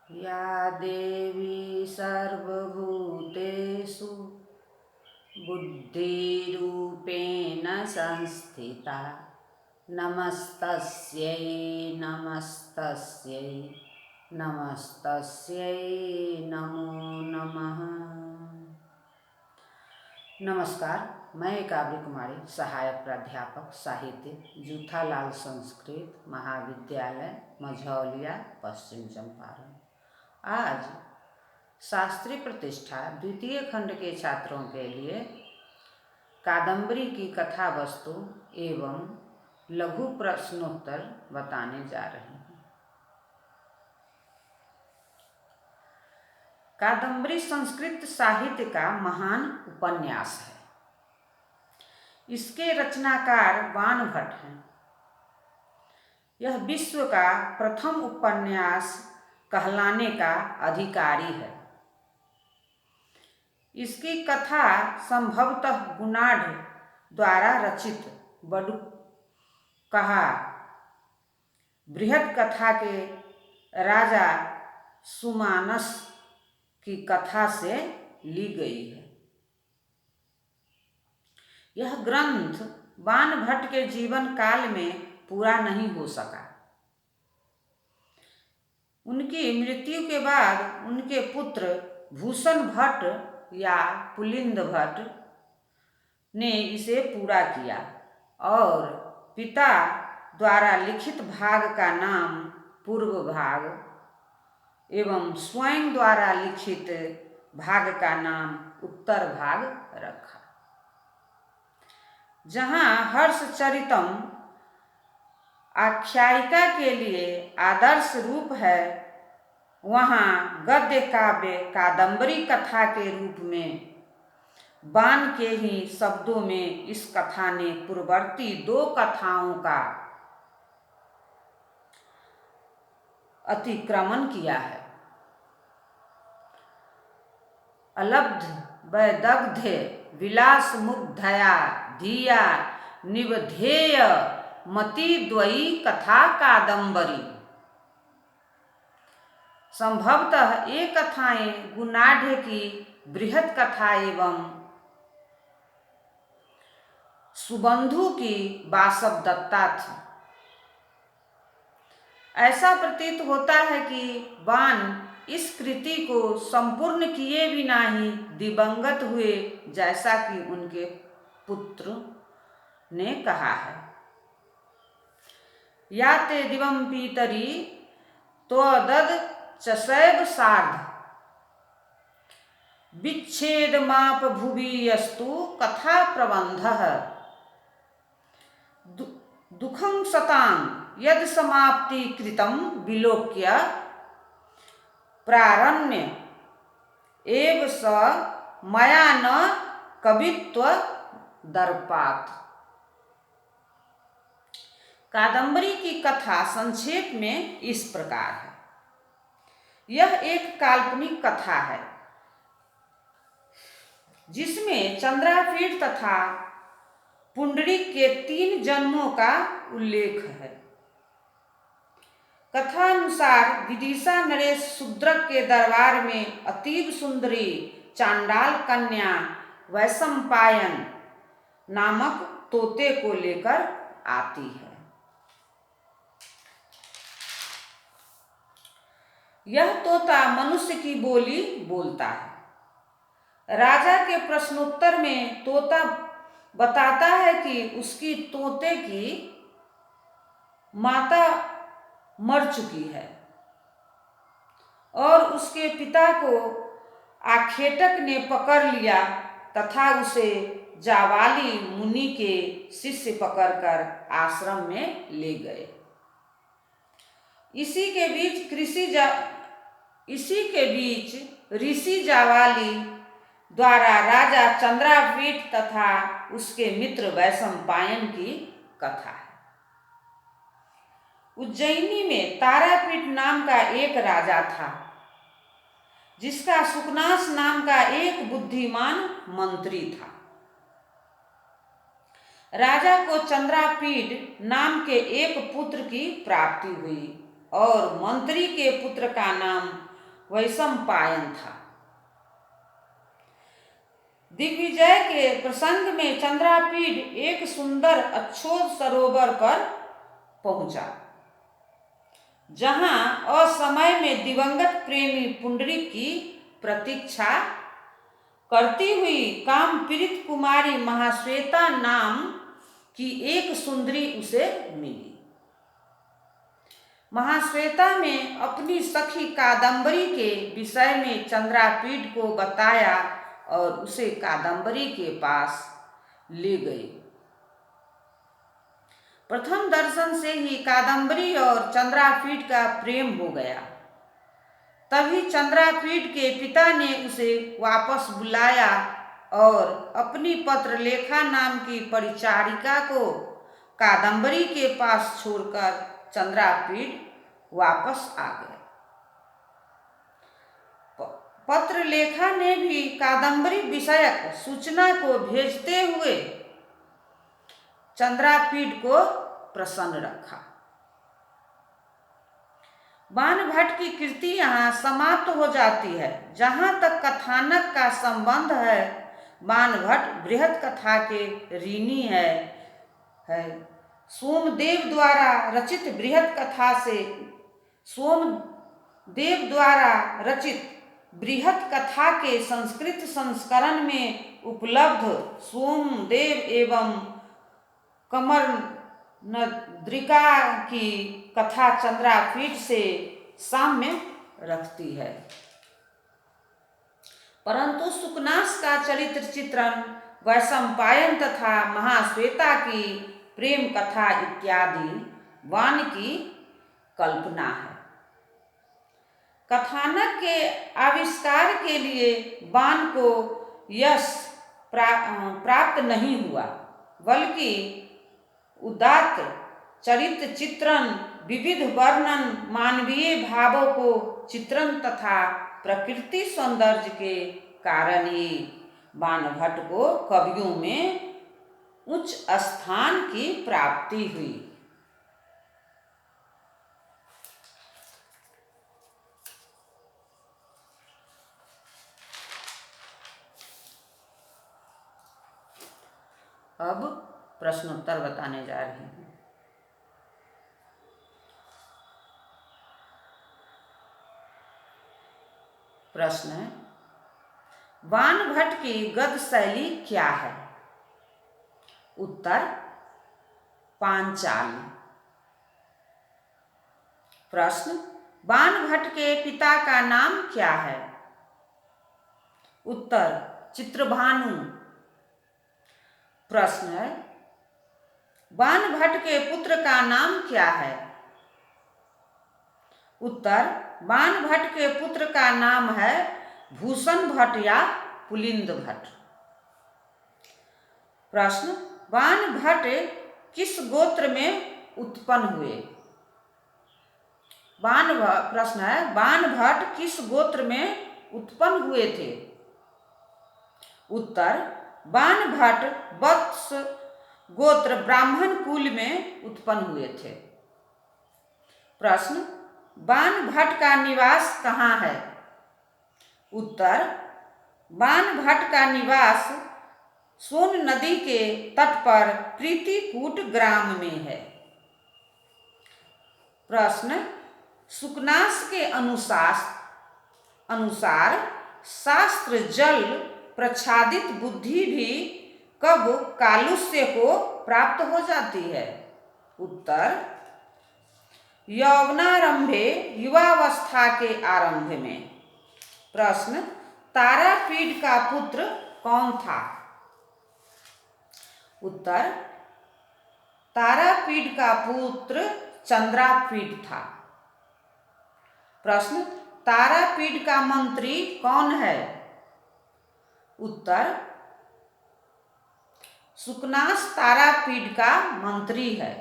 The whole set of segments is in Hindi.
या देवी सर्वभूतेषु बुद्धिरूपेण संस्थिता नमस्तस्यै नमस्तस्यै नमस्तस्यै नमो नमः। नमस्कार, मैं काव्य कुमारी, सहायक प्राध्यापक साहित्य, जूथालाल संस्कृत महाविद्यालय, मझौलिया, पश्चिम चंपारण। आज शास्त्री प्रतिष्ठा द्वितीय खंड के छात्रों के लिए कादम्बरी की कथा वस्तु एवं लघु प्रश्नोत्तर बताने जा रहे हैं। कादम्बरी संस्कृत साहित्य का महान उपन्यास है। इसके रचनाकार बाण भट्ट हैं। यह विश्व का प्रथम उपन्यास कहलाने का अधिकारी है। इसकी कथा संभवतः गुणाढ़ द्वारा रचित बड़ुकहा बृहद कथा के राजा सुमानस की कथा से ली गई है। यह ग्रंथ बाण भट्ट के जीवन काल में पूरा नहीं हो सका। उनकी मृत्यु के बाद उनके पुत्र भूषण भट्ट या पुलिंद भट्ट ने इसे पूरा किया और पिता द्वारा लिखित भाग का नाम पूर्व भाग एवं स्वयं द्वारा लिखित भाग का नाम उत्तर भाग रखा। जहाँ हर्षचरितम आख्यायिका के लिए आदर्श रूप है, वहाँ गद्य काव्य कादम्बरी कथा के रूप में बाण के ही शब्दों में इस कथा ने पूर्ववर्ती दो कथाओं का अतिक्रमण किया है। अलब्ध वैदग्ध विलास मुग्धया धिया निबधेय मति द्वयी कथा कादम्बरी। संभवतः ये कथाएं गुणाढ़ की बृहद कथा एवं सुबंधु की वासव दत्ता थी। ऐसा प्रतीत होता है कि बाण इस कृति को संपूर्ण किए बिना ही दिवंगत हुए, जैसा कि उनके पुत्र ने कहा है। या ते दिवं पीतरी त्वदद चसैव सार्ध विच्छेद माप भुवि यस्तु कथा प्रबंधः दुखं सतां यद समाप्ति कृतं विलोक्य प्रारण्य एव स मया न कवित्व दर्पात्। कादम्बरी की कथा संक्षेप में इस प्रकार है। यह एक काल्पनिक कथा है जिसमें चंद्रापीठ तथा पुंडरीक के 3 जन्मों का उल्लेख है। कथानुसार विदिशा नरेश शूद्रक के दरबार में अतीब सुंदरी चांडाल कन्या वैशंपायन नामक तोते को लेकर आती है। यह तोता मनुष्य की बोली बोलता है। राजा के प्रश्नोत्तर में तोता बताता है कि उसकी तोते की माता मर चुकी है और उसके पिता को आखेटक ने पकड़ लिया तथा उसे जावाली मुनि के शिष्य पकड़कर आश्रम में ले गए। इसी के बीच ऋषि जावाली द्वारा राजा चंद्रापीठ तथा उसके मित्र वैशंपायन की कथा है। उज्जैनी में तारापीठ नाम का एक राजा था, जिसका सुकनास नाम का एक बुद्धिमान मंत्री था। राजा को चंद्रापीठ नाम के एक पुत्र की प्राप्ति हुई और मंत्री के पुत्र का नाम वैशंपायन था। दिग्विजय के प्रसंग में चंद्रापीड एक सुंदर अच्छोद सरोवर पर पहुंचा, जहां असमय में दिवंगत प्रेमी पुंडरीक की प्रतीक्षा करती हुई काम पीड़ित कुमारी महाश्वेता नाम की एक सुंदरी उसे मिली। महाश्वेता ने अपनी सखी कादम्बरी के विषय में चंद्रापीड को बताया और उसे कादम्बरी के पास ले गई। प्रथम दर्शन से ही कादम्बरी और चंद्रापीड का प्रेम हो गया। तभी चंद्रापीड के पिता ने उसे वापस बुलाया और अपनी पत्रलेखा नाम की परिचारिका को कादम्बरी के पास छोड़कर चंद्रापीड वापस आ गए। पत्रलेखा ने भी कादम्बरी विषयक सूचना को भेजते हुए चंद्रापीड को प्रसन्न रखा। बाणभट्ट की कृति यहाँ समाप्त हो जाती है। जहाँ तक कथानक का संबंध है, बाणभट्ट बृहत कथा के ऋणी है। सोमदेव द्वारा रचित बृहत कथा से सोमदेव द्वारा रचित बृहत कथा के संस्कृत संस्करण में उपलब्ध सोमदेव एवं कमरनद्रिका की कथा चंद्रापीड से साम्य रखती है, परंतु सुकनास का चरित्र चित्रण वैशंपायन तथा महाश्वेता की प्रेम कथा इत्यादि बाण की कल्पना है। कथानक के आविष्कार के लिए बाण को यश प्राप्त नहीं हुआ, बल्कि उदात्त चरित्र चित्रण, विविध वर्णन, मानवीय भावों को चित्रण तथा प्रकृति सौंदर्य के कारण ही बाणभट्ट को कवियों में उच्च स्थान की प्राप्ति हुई। अब प्रश्नोत्तर बताने जा रहे हैं। प्रश्न है, बाणभट्ट की गद्य शैली क्या है? उत्तर, पांचाली। प्रश्न, बाणभट्ट के पिता का नाम क्या है? उत्तर, चित्रभानु। प्रश्न है, बाणभट्ट के पुत्र का नाम क्या है? उत्तर, बाणभट्ट के पुत्र का नाम है भूषण भट्ट या पुलिंद भट्ट। प्रश्न, बाणभट्ट किस गोत्र में उत्पन्न हुए? प्रश्न है, बाणभट्ट किस गोत्र में उत्पन्न हुए थे? उत्तर, बाणभट्ट वत्स गोत्र ब्राह्मण कुल में उत्पन्न हुए थे। प्रश्न, बाणभट्ट का निवास कहाँ है? उत्तर, बाणभट्ट का निवास सोन नदी के तट पर प्रीतिकूट ग्राम में है। प्रश्न, सुकनास के अनुसार शास्त्र जल प्रच्छादित बुद्धि भी कब कालुष्य को प्राप्त हो जाती है? उत्तर, यौवनारंभे, युवावस्था के आरंभ में। प्रश्न, तारापीड का पुत्र कौन था? उत्तर, तारापीड का पुत्र चंद्रापीड था। प्रश्न, तारापीड का मंत्री कौन है? उत्तर, सुकनास तारापीड का मंत्री है।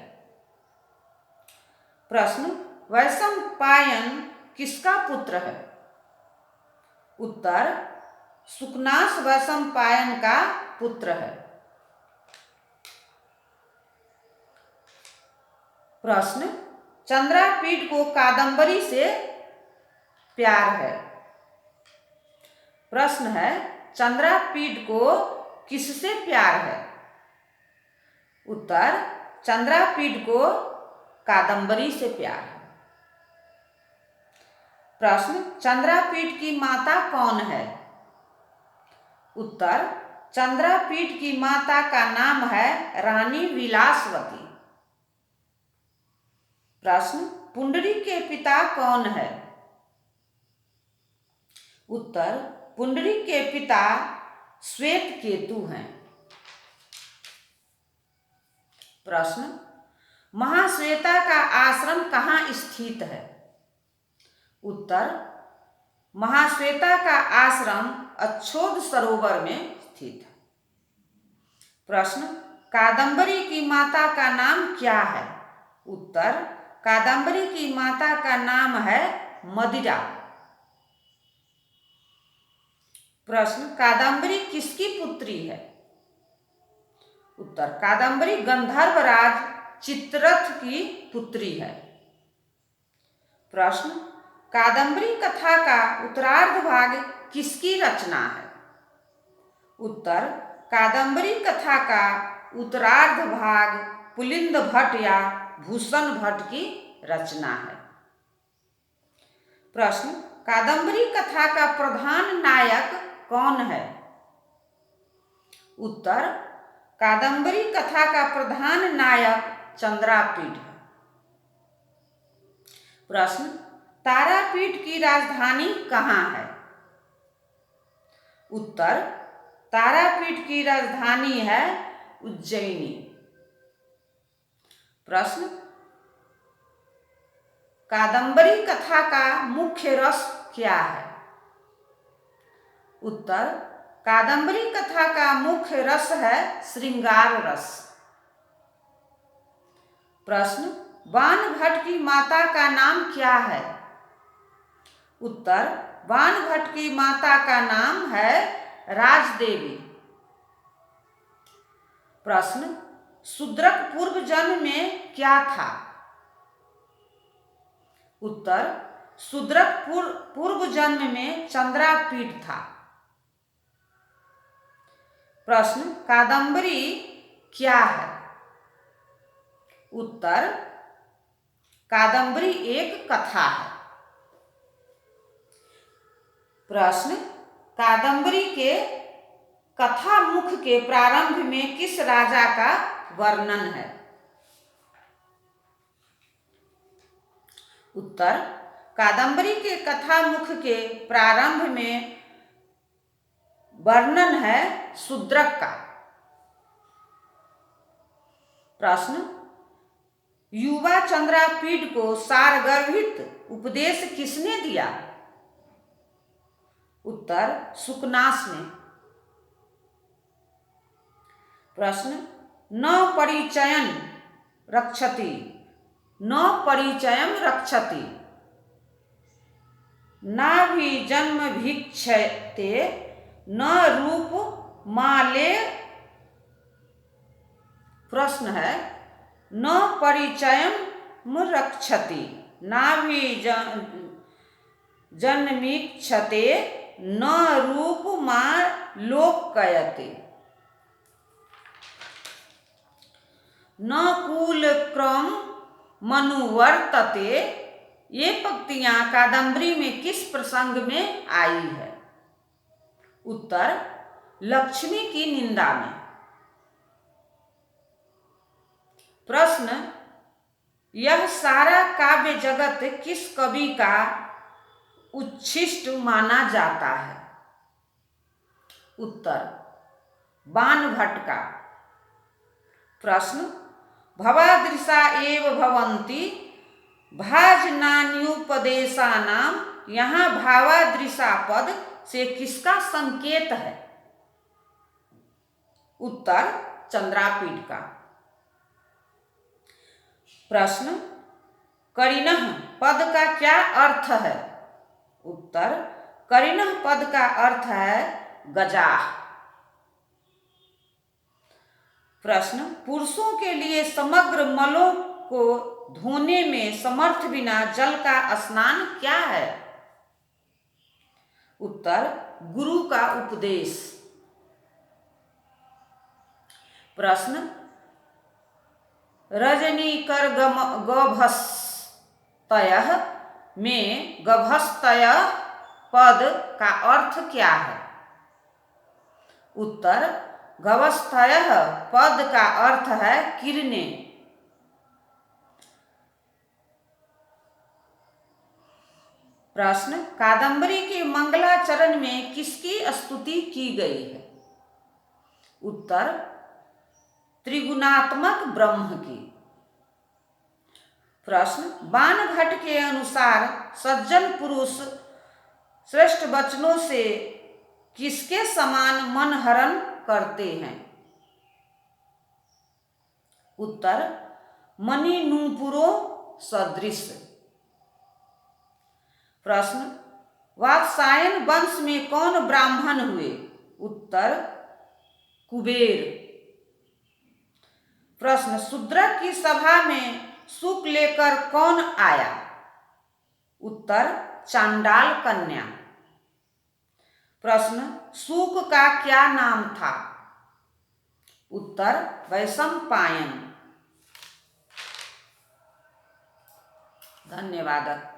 प्रश्न, वैशंपायन किसका पुत्र है? उत्तर, सुकनास वैशंपायन का पुत्र है। प्रश्न, चंद्रापीड को कादम्बरी से प्यार है, प्रश्न है, चंद्रापीठ को किससे प्यार है? उत्तर, चंद्रापीठ को कादम्बरी से प्यार है। प्रश्न, चंद्रापीठ की माता कौन है? उत्तर, चंद्रापीठ की माता का नाम है रानी विलासवती। प्रश्न, पुंडरीक के पिता कौन है? उत्तर, पुंडरीक के पिता श्वेतकेतु हैं। प्रश्न, महाश्वेता का आश्रम कहाँ स्थित है? उत्तर, महाश्वेता का आश्रम अच्छोद सरोवर में स्थित है। प्रश्न, कादम्बरी की माता का नाम क्या है? उत्तर, कादम्बरी की माता का नाम है मदिरा। प्रश्न, कादम्बरी किसकी पुत्री है? उत्तर, कादम्बरी गंधर्वराज चित्ररथ की पुत्री है। प्रश्न, कादम्बरी कथा का उत्तरार्ध भाग किसकी रचना है? उत्तर, कादम्बरी कथा का उत्तरार्ध भाग पुलिंद भट्ट या भूषण भट्ट की रचना है। प्रश्न, कादम्बरी कथा का प्रधान नायक कौन है? उत्तर, कादम्बरी कथा का प्रधान नायक चंद्रापीठ है। प्रश्न, तारापीठ की राजधानी कहाँ है? उत्तर, तारापीठ की राजधानी है उज्जैनी। प्रश्न, कादम्बरी कथा का मुख्य रस क्या है? उत्तर, कादम्बरी कथा का मुख्य रस है श्रृंगार रस। प्रश्न, बाणभट्ट की माता का नाम क्या है? उत्तर, बाणभट्ट की माता का नाम है राजदेवी। प्रश्न, शूद्रक पूर्व जन्म में क्या था? उत्तर, शूद्रक पूर्व जन्म में चंद्रापीठ था। प्रश्न, कादम्बरी क्या है? उत्तर, कादम्बरी एक कथा है। प्रश्न, कादम्बरी के कथा मुख के प्रारंभ में किस राजा का वर्णन है? उत्तर, कादम्बरी के कथा मुख के प्रारंभ में वर्णन है शूद्रक का। प्रश्न, युवा चंद्रापीठ को सारगर्भित उपदेश किसने दिया? उत्तर, सुकनास ने। प्रश्न, न परिचयं रक्षति न परिचयं रक्षति नाभि जन्म भिक्षते न रूप माले। प्रश्न है, न परिचयं रक्षति नाभि जन्मीक्षते न रूप मा लोकयते न कुल क्रम मनुवर्तते। ये पंक्तियां कादम्बरी में किस प्रसंग में आई है? उत्तर, लक्ष्मी की निंदा में। प्रश्न, यह सारा काव्य जगत किस कवि का उच्छिष्ट माना जाता है? उत्तर, बाणभट्ट का। प्रश्न, भवादृशा एव भवन्ति भाजनान्युपदेशानाम, यहाँ भावादृशा पद से किसका संकेत है? उत्तर, चंद्रापीठ का। प्रश्न, करिणः पद का क्या अर्थ है? उत्तर, करिणः पद का अर्थ है गजाह। प्रश्न, पुरुषों के लिए समग्र मलों को धोने में समर्थ बिना जल का स्नान क्या है? उत्तर गुरु का उपदेश। प्रश्न रजनीकर गभस्तयः में गभस्तयः पद का अर्थ क्या है? उत्तर गभस्तयः पद का अर्थ है किरणें। प्रश्न कादंबरी के मंगलाचरण में किसकी स्तुति की गई है? उत्तर त्रिगुणात्मक ब्रह्म की। प्रश्न बाणभट्ट के अनुसार सज्जन पुरुष श्रेष्ठ वचनों से किसके समान मन हरण करते हैं? उत्तर मणि नूपुरों सदृश। प्रश्न वात्सायन वंश में कौन ब्राह्मण हुए? उत्तर कुबेर। प्रश्न शूद्रक की सभा में सुख लेकर कौन आया? उत्तर चांडाल कन्या। प्रश्न सूक का क्या नाम था? उत्तर वैशंपायन। धन्यवाद।